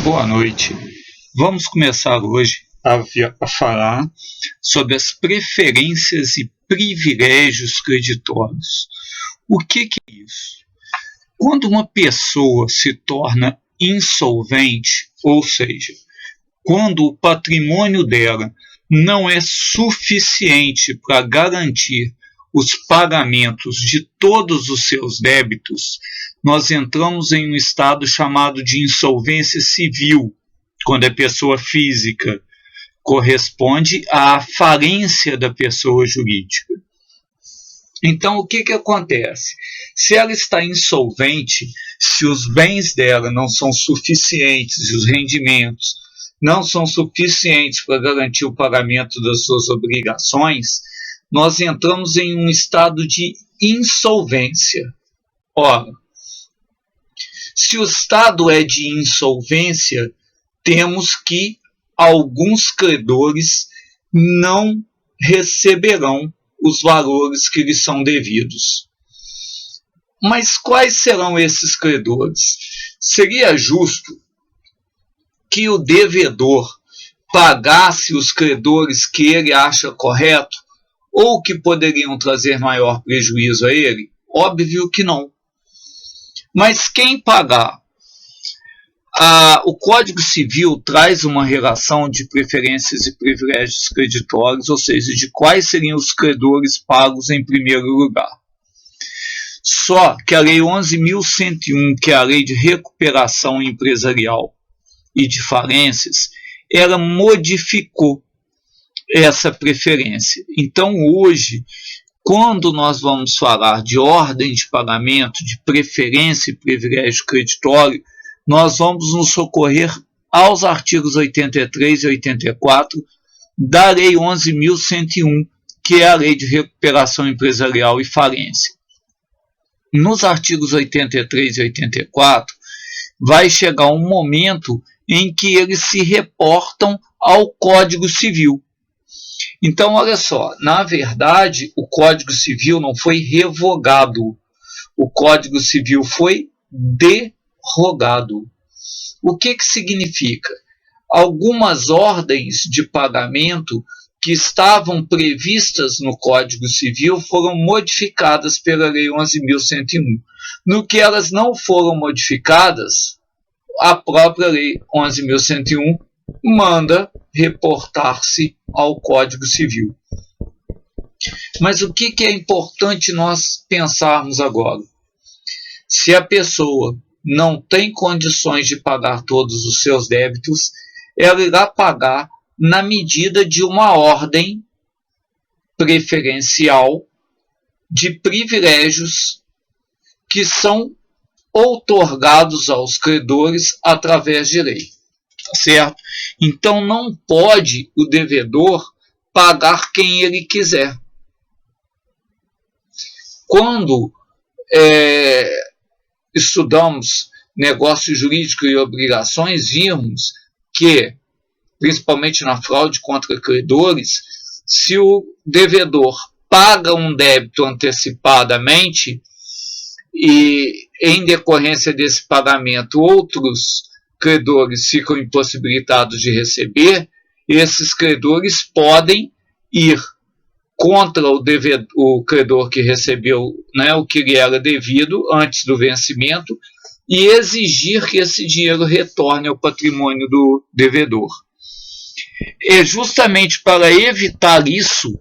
Boa noite. Vamos começar hoje a falar sobre as preferências e privilégios creditórios. O que é isso? Quando uma pessoa se torna insolvente, ou seja, quando o patrimônio dela não é suficiente para garantir os pagamentos de todos os seus débitos, nós entramos em um estado chamado de insolvência civil, quando é pessoa física, corresponde à falência da pessoa jurídica. Então, o que acontece? Se ela está insolvente, se os bens dela não são suficientes e os rendimentos não são suficientes para garantir o pagamento das suas obrigações, nós entramos em um estado de insolvência. Ora, se o estado é de insolvência, temos que alguns credores não receberão os valores que lhes são devidos. Mas quais serão esses credores? Seria justo que o devedor pagasse os credores que ele acha correto ou que poderiam trazer maior prejuízo a ele? Óbvio que não. Mas quem pagar? O Código Civil traz uma relação de preferências e privilégios creditórios, ou seja, de quais seriam os credores pagos em primeiro lugar. Só que a Lei 11.101, que é a Lei de Recuperação Empresarial e de Falências, ela modificou essa preferência. Então, hoje, quando nós vamos falar de ordem de pagamento, de preferência e privilégio creditório, nós vamos nos socorrer aos artigos 83 e 84 da Lei 11.101, que é a Lei de Recuperação Empresarial e Falência. Nos artigos 83 e 84, vai chegar um momento em que eles se reportam ao Código Civil. Então, olha só, na verdade, o Código Civil não foi revogado, o Código Civil foi derrogado. O que significa? Algumas ordens de pagamento que estavam previstas no Código Civil foram modificadas pela Lei 11.101. No que elas não foram modificadas, a própria Lei 11.101 manda reportar-se ao Código Civil. Mas o que é importante nós pensarmos agora? Se a pessoa não tem condições de pagar todos os seus débitos, ela irá pagar na medida de uma ordem preferencial de privilégios que são outorgados aos credores através de lei. Certo? Então não pode o devedor pagar quem ele quiser. Quando estudamos negócio jurídico e obrigações, vimos que, principalmente na fraude contra credores, se o devedor paga um débito antecipadamente e, em decorrência desse pagamento, outros credores ficam impossibilitados de receber, esses credores podem ir contra o credor que recebeu, né, o que lhe era devido antes do vencimento e exigir que esse dinheiro retorne ao patrimônio do devedor. É justamente para evitar isso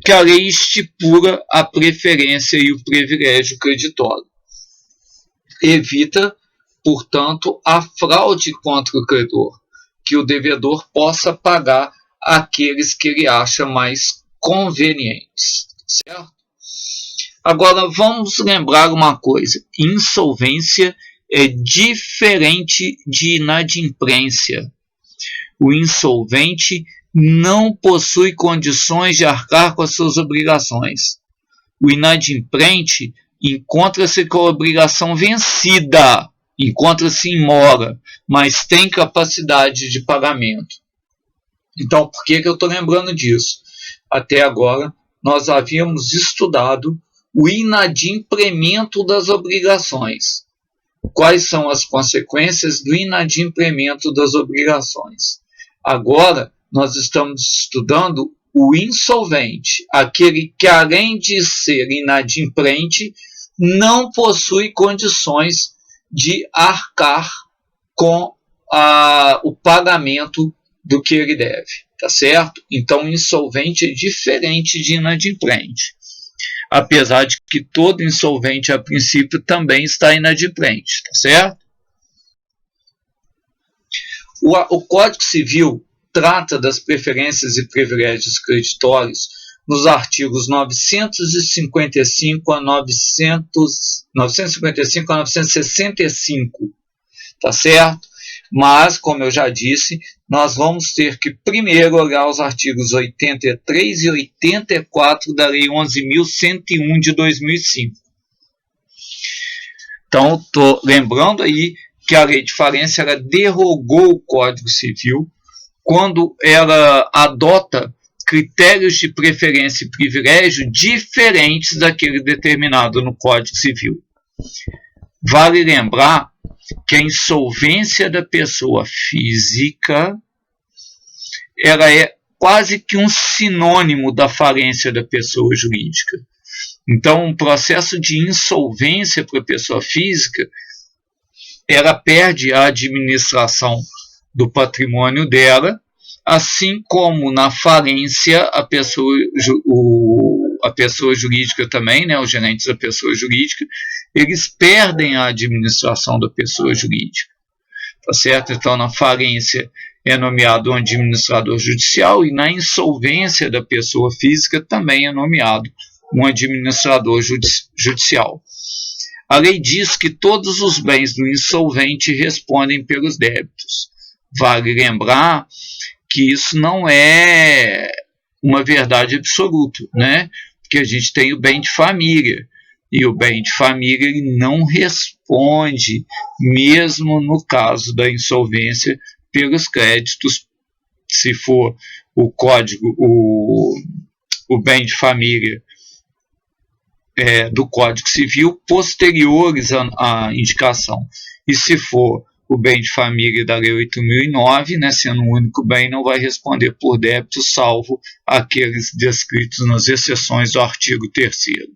que a lei estipula a preferência e o privilégio creditório. Evita, portanto, a fraude contra o credor, que o devedor possa pagar aqueles que ele acha mais convenientes. Certo? Agora, vamos lembrar uma coisa. Insolvência é diferente de inadimplência. O insolvente não possui condições de arcar com as suas obrigações. O inadimplente encontra-se com a obrigação vencida, encontra-se em mora, mas tem capacidade de pagamento. Então, por que eu estou lembrando disso? Até agora, nós havíamos estudado o inadimplemento das obrigações. quais são as consequências do inadimplemento das obrigações. Agora, nós estamos estudando o insolvente, aquele que, além de ser inadimplente, não possui condições de arcar com o pagamento do que ele deve, tá certo? Então, insolvente é diferente de inadimplente, apesar de que todo insolvente, a princípio, também está inadimplente, tá certo? O Código Civil trata das preferências e privilégios creditórios nos artigos 955 a 965, tá certo? Mas, como eu já disse, nós vamos ter que primeiro olhar os artigos 83 e 84 da Lei 11.101 de 2005. Então, estou lembrando aí que a Lei de Falência ela derrogou o Código Civil quando ela adota critérios de preferência e privilégio diferentes daquele determinado no Código Civil. Vale lembrar que a insolvência da pessoa física ela é quase que um sinônimo da falência da pessoa jurídica. Então, um processo de insolvência para a pessoa física, ela perde a administração do patrimônio dela, assim como na falência a pessoa jurídica também, né, os gerentes da pessoa jurídica, eles perdem a administração da pessoa jurídica, tá certo? Então, na falência é nomeado um administrador judicial e na insolvência da pessoa física também é nomeado um administrador judicial. A lei diz que todos os bens do insolvente respondem pelos débitos. Vale lembrar que isso não é uma verdade absoluta, né? Porque a gente tem o bem de família, e o bem de família ele não responde, mesmo no caso da insolvência, pelos créditos, se for o código, o bem de família do Código Civil posteriores à indicação. E se for o bem de família da Lei 8.009, né, sendo um único bem, não vai responder por débito, salvo aqueles descritos nas exceções do artigo 3º.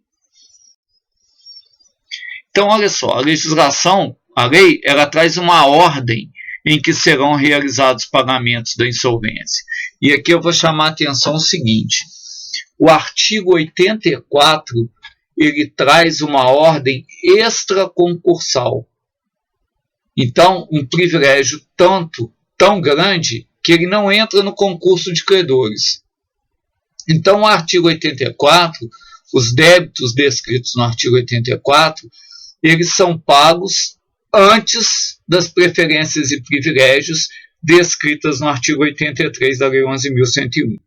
Então, olha só, a legislação, a lei, ela traz uma ordem em que serão realizados pagamentos da insolvência. E aqui eu vou chamar a atenção o seguinte: o artigo 84, ele traz uma ordem extraconcursal. Então, um privilégio tão grande que ele não entra no concurso de credores. Então, o artigo 84, os débitos descritos no artigo 84, eles são pagos antes das preferências e privilégios descritas no artigo 83 da Lei 11.101.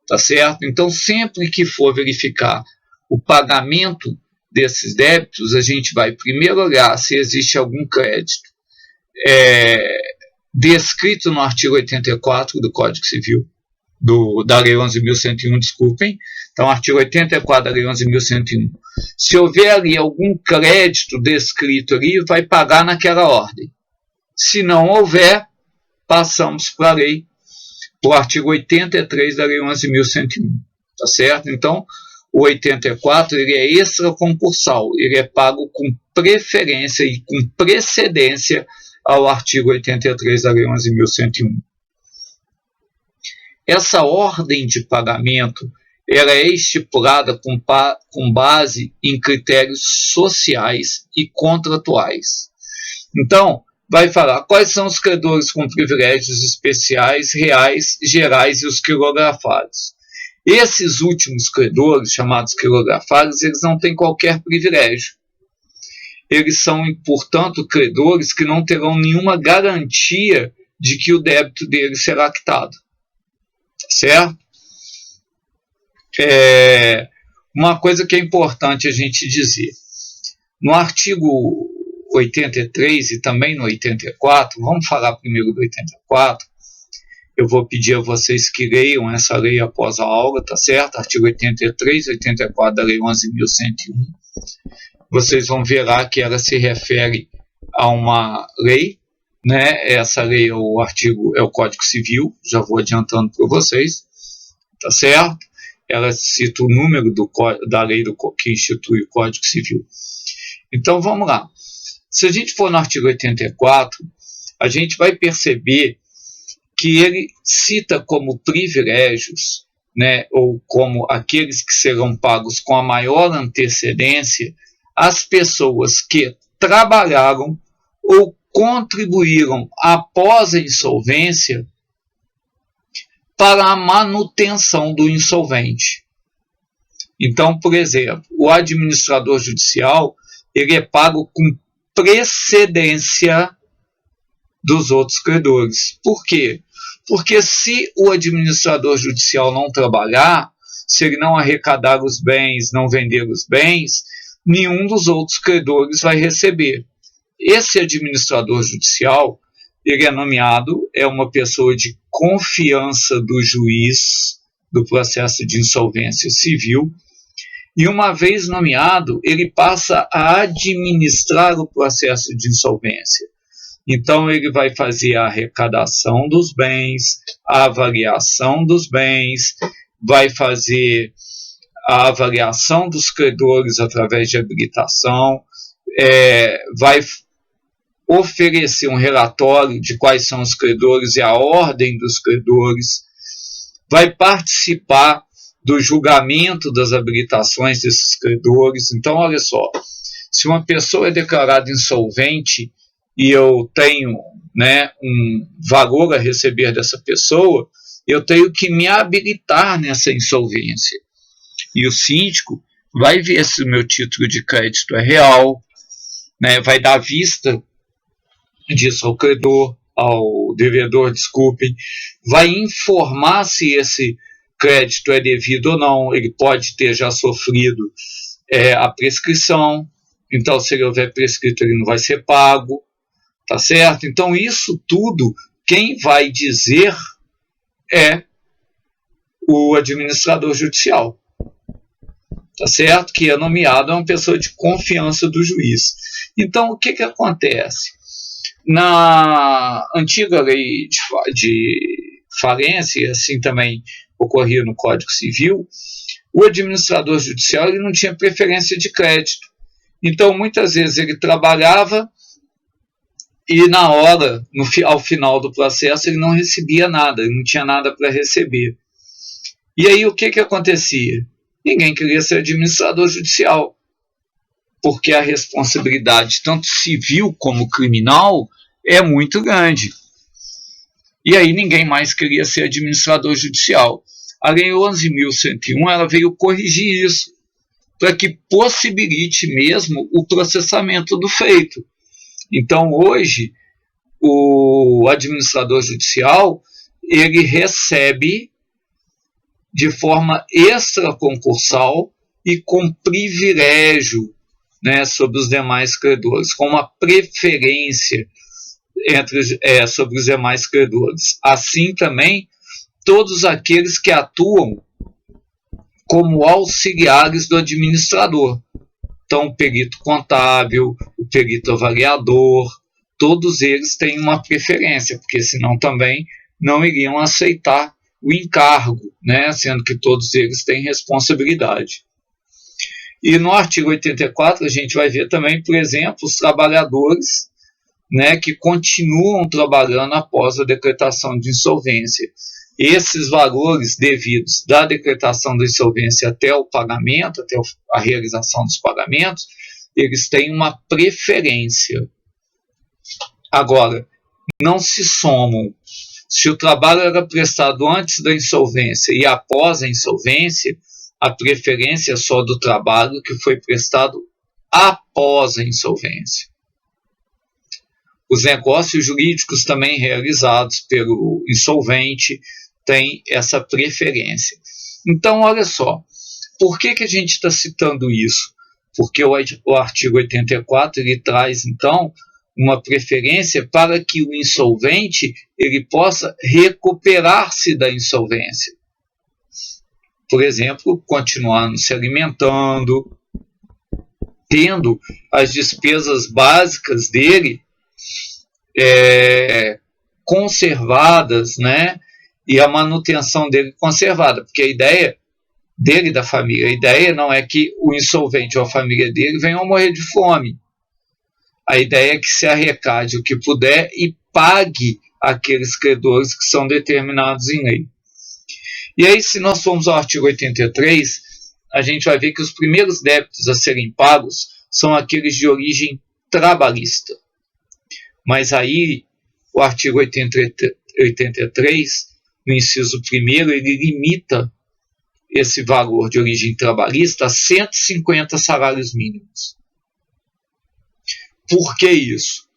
Tá certo? Então, sempre que for verificar o pagamento desses débitos, a gente vai primeiro olhar se existe algum crédito descrito no artigo 84 do Código Civil, da Lei 11.101, desculpem. Então, artigo 84 da Lei 11.101. Se houver ali algum crédito descrito ali, vai pagar naquela ordem. Se não houver, passamos para a lei, o artigo 83 da Lei 11.101. Tá certo? Então, o 84 ele é extraconcursal, ele é pago com preferência e com precedência ao artigo 83 da Lei 11.101. Essa ordem de pagamento ela é estipulada com base em critérios sociais e contratuais. Então, vai falar quais são os credores com privilégios especiais, reais, gerais e os quilografados. Esses últimos credores, chamados quilografados, eles não têm qualquer privilégio. Eles são, portanto, credores que não terão nenhuma garantia de que o débito deles será quitado. Certo? Uma coisa que é importante a gente dizer. No artigo 83 e também no 84, vamos falar primeiro do 84, eu vou pedir a vocês que leiam essa lei após a aula, tá certo? Artigo 83 e 84 da Lei 11.101. Vocês vão ver lá que ela se refere a uma lei, né? Essa lei é o Código Civil, já vou adiantando para vocês, tá certo? Ela cita o número da lei que institui o Código Civil. Então vamos lá. Se a gente for no artigo 84, a gente vai perceber que ele cita como privilégios, né, ou como aqueles que serão pagos com a maior antecedência, as pessoas que trabalharam ou contribuíram após a insolvência para a manutenção do insolvente. Então, por exemplo, o administrador judicial ele é pago com precedência dos outros credores. Por quê? Porque se o administrador judicial não trabalhar, se ele não arrecadar os bens, não vender os bens, nenhum dos outros credores vai receber. Esse administrador judicial, ele é nomeado, é uma pessoa de confiança do juiz do processo de insolvência civil, e uma vez nomeado, ele passa a administrar o processo de insolvência. Então, ele vai fazer a arrecadação dos bens, a avaliação dos bens, vai fazer a avaliação dos credores através de habilitação, vai oferecer um relatório de quais são os credores e a ordem dos credores, vai participar do julgamento das habilitações desses credores. Então, olha só, se uma pessoa é declarada insolvente e eu tenho, né, um valor a receber dessa pessoa, eu tenho que me habilitar nessa insolvência. E o síndico vai ver se o meu título de crédito é real, né, vai dar vista disso ao credor, ao devedor, desculpem, vai informar se esse crédito é devido ou não, ele pode ter já sofrido a prescrição, então se ele houver prescrito ele não vai ser pago, tá certo? Então isso tudo, quem vai dizer é o administrador judicial, tá certo? Que é nomeado, é uma pessoa de confiança do juiz. Então o que acontece? Na antiga lei de falência, assim também ocorria no Código Civil, o administrador judicial ele não tinha preferência de crédito. Então muitas vezes ele trabalhava e na hora, ao final do processo, ele não recebia nada, ele não tinha nada para receber. E aí o que acontecia? Ninguém queria ser administrador judicial, porque a responsabilidade, tanto civil como criminal, é muito grande. E aí ninguém mais queria ser administrador judicial. A Lei 11.101 ela veio corrigir isso, para que possibilite mesmo o processamento do feito. Então, hoje, o administrador judicial, ele recebe de forma extraconcursal e com privilégio, né, sobre os demais credores, com uma preferência sobre os demais credores. Assim também, todos aqueles que atuam como auxiliares do administrador. Então, o perito contábil, o perito avaliador, todos eles têm uma preferência, porque senão também não iriam aceitar o encargo, né, sendo que todos eles têm responsabilidade. E no artigo 84 a gente vai ver também, por exemplo, os trabalhadores, né, que continuam trabalhando após a decretação de insolvência. Esses valores devidos da decretação da insolvência até o pagamento, até a realização dos pagamentos, eles têm uma preferência. Agora, não se somam. Se o trabalho era prestado antes da insolvência e após a insolvência, a preferência é só do trabalho que foi prestado após a insolvência. Os negócios jurídicos também realizados pelo insolvente têm essa preferência. Então, olha só, por que a gente está citando isso? Porque o artigo 84 ele traz, então, uma preferência para que o insolvente ele possa recuperar-se da insolvência. Por exemplo, continuando se alimentando, tendo as despesas básicas dele conservadas, né? E a manutenção dele conservada, porque a ideia dele, da família, a ideia não é que o insolvente ou a família dele venham a morrer de fome. A ideia é que se arrecade o que puder e pague aqueles credores que são determinados em lei. E aí, se nós formos ao artigo 83, a gente vai ver que os primeiros débitos a serem pagos são aqueles de origem trabalhista. Mas aí, o artigo 83, no inciso 1º, ele limita esse valor de origem trabalhista a 150 salários mínimos. Por que isso?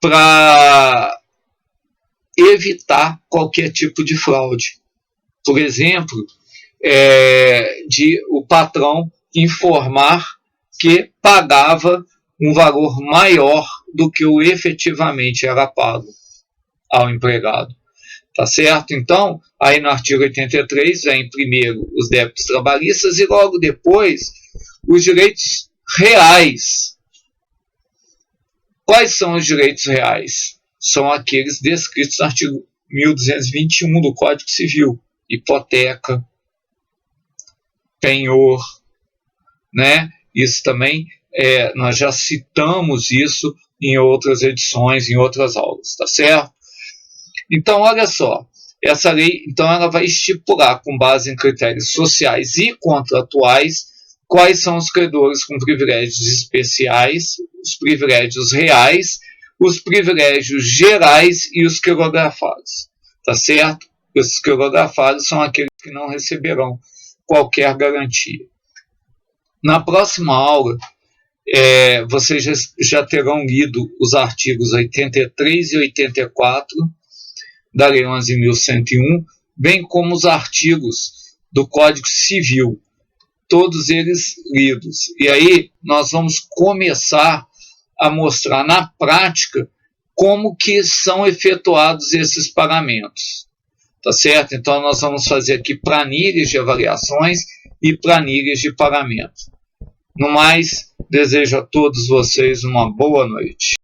Para evitar qualquer tipo de fraude. Por exemplo, de o patrão informar que pagava um valor maior do que o efetivamente era pago ao empregado. Tá certo? Então, aí no artigo 83 vem primeiro os débitos trabalhistas e logo depois os direitos reais. Quais são os direitos reais? São aqueles descritos no artigo 1221 do Código Civil. Hipoteca, penhor, né? Isso também, nós já citamos isso em outras edições, em outras aulas, tá certo? Então, olha só, essa lei, então, ela vai estipular, com base em critérios sociais e contratuais, quais são os credores com privilégios especiais, os privilégios reais, os privilégios gerais e os quirografados, tá certo? Esses quirografados são aqueles que não receberão qualquer garantia. Na próxima aula, vocês já terão lido os artigos 83 e 84 da Lei 11.101, bem como os artigos do Código Civil, todos eles lidos. E aí nós vamos começar a mostrar na prática como que são efetuados esses pagamentos. Tá certo? Então nós vamos fazer aqui planilhas de avaliações e planilhas de pagamento. No mais, desejo a todos vocês uma boa noite.